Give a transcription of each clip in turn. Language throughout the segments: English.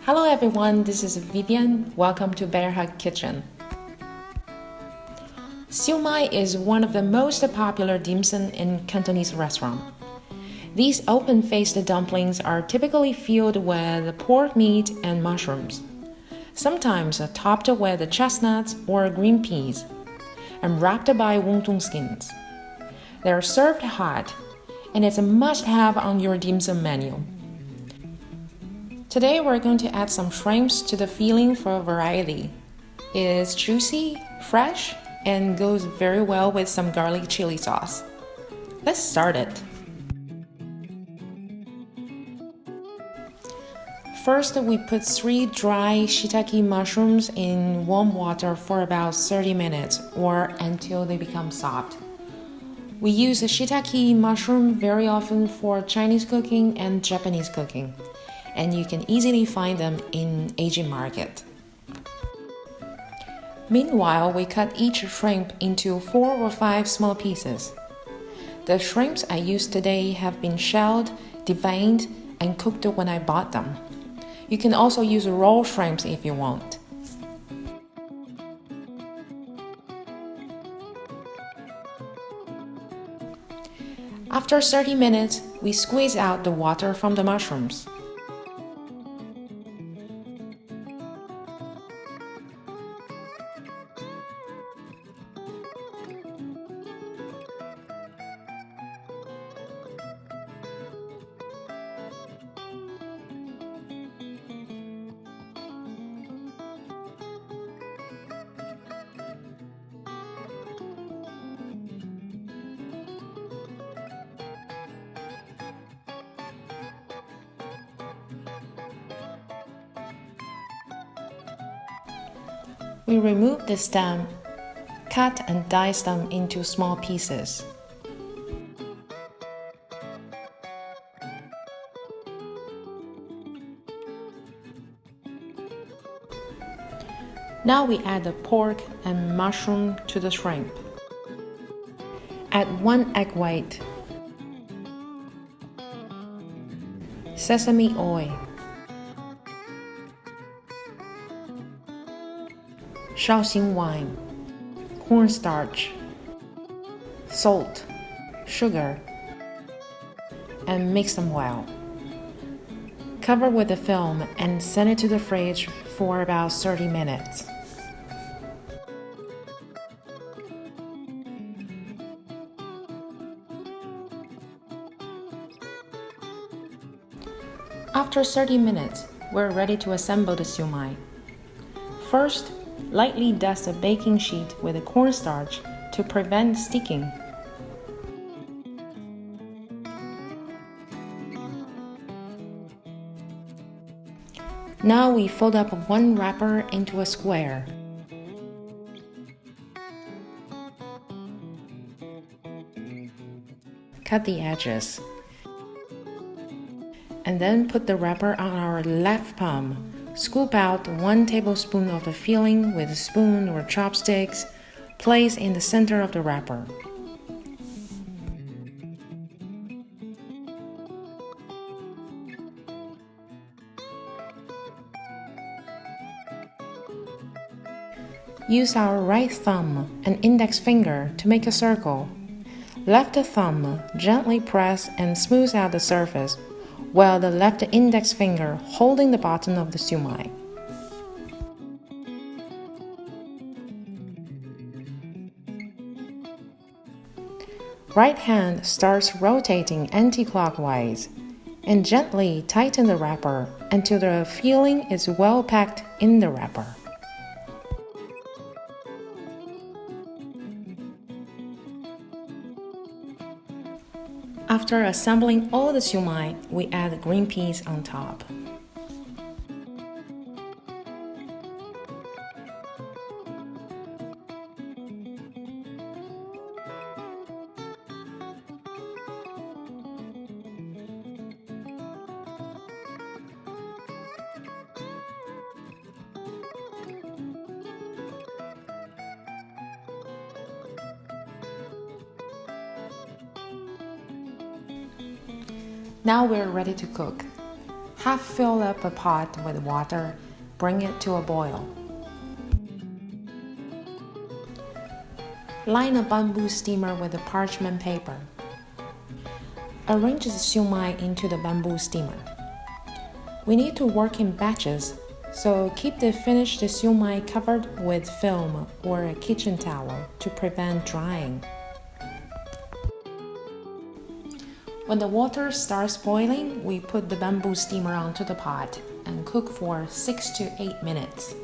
Hello everyone, this is Vivian. Welcome to Bear Hug Kitchen. SiuMai is one of the most popular dim sum in Cantonese restaurants. These open-faced dumplings are typically filled with pork meat and mushrooms, sometimes topped with chestnuts or green peas, and wrapped by wonton skins. They are served hot, and it's a must-have on your dim sum menu. Today we're going to add some shrimps to the filling for variety. It is juicy, fresh, and goes very well with some garlic chili sauce. Let's start it. First, we put 3 dry shiitake mushrooms in warm water for about 30 minutes or until they become soft. We use a shiitake mushroom very often for Chinese cooking and Japanese cooking, and you can easily find them in Asian market. Meanwhile, we cut each shrimp into 4 or 5 small pieces. The shrimps I used today have been shelled, deveined, and cooked when I bought them. You can also use raw shrimps if you want. After 30 minutes, we squeeze out the water from the mushrooms. We remove the stem, cut and dice them into small pieces. Now we add the pork and mushroom to the shrimp. Add 1 egg white, sesame oil, shaoxing wine, cornstarch, salt, sugar, and mix them well. Cover with the film and send it to the fridge for about 30 minutes. After 30 minutes, we're ready to assemble the SiuMai. First, lightly dust a baking sheet with a cornstarch to prevent sticking. Now we fold up 1 wrapper into a square. Cut the edges. And then put the wrapper on our left palm. Scoop out 1 tablespoon of the filling with a spoon or chopsticks. Place in the center of the wrapper. Use our right thumb and index finger to make a circle. Left thumb gently press and smooth out the surface, while the left index finger holding the bottom of the SiuMai. Right hand starts rotating anti-clockwise and gently tighten the wrapper until the filling is well packed in the wrapper. After assembling all the SiuMai, we add green peas on top. Now we're ready to cook. Half fill up a pot with water, bring it to a boil. Line a bamboo steamer with a parchment paper. Arrange the SiuMai into the bamboo steamer. We need to work in batches, so keep the finished SiuMai covered with film or a kitchen towel to prevent drying. When the water starts boiling, we put the bamboo steamer onto the pot and cook for 6 to 8 minutes.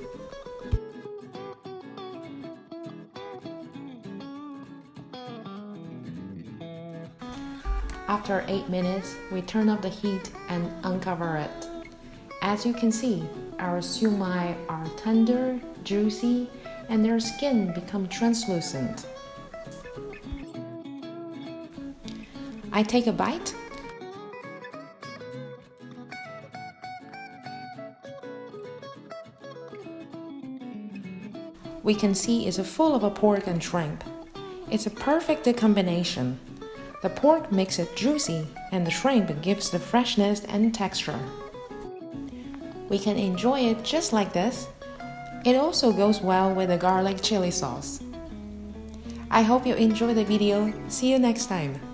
After 8 minutes, we turn off the heat and uncover it. As you can see, our SiuMai are tender, juicy, and their skin become translucent. I take a bite. We can see it's full of pork and shrimp. It's a perfect combination. The pork makes it juicy, and the shrimp gives the freshness and texture. We can enjoy it just like this. It also goes well with the garlic chili sauce. I hope you enjoyed the video. See you next time.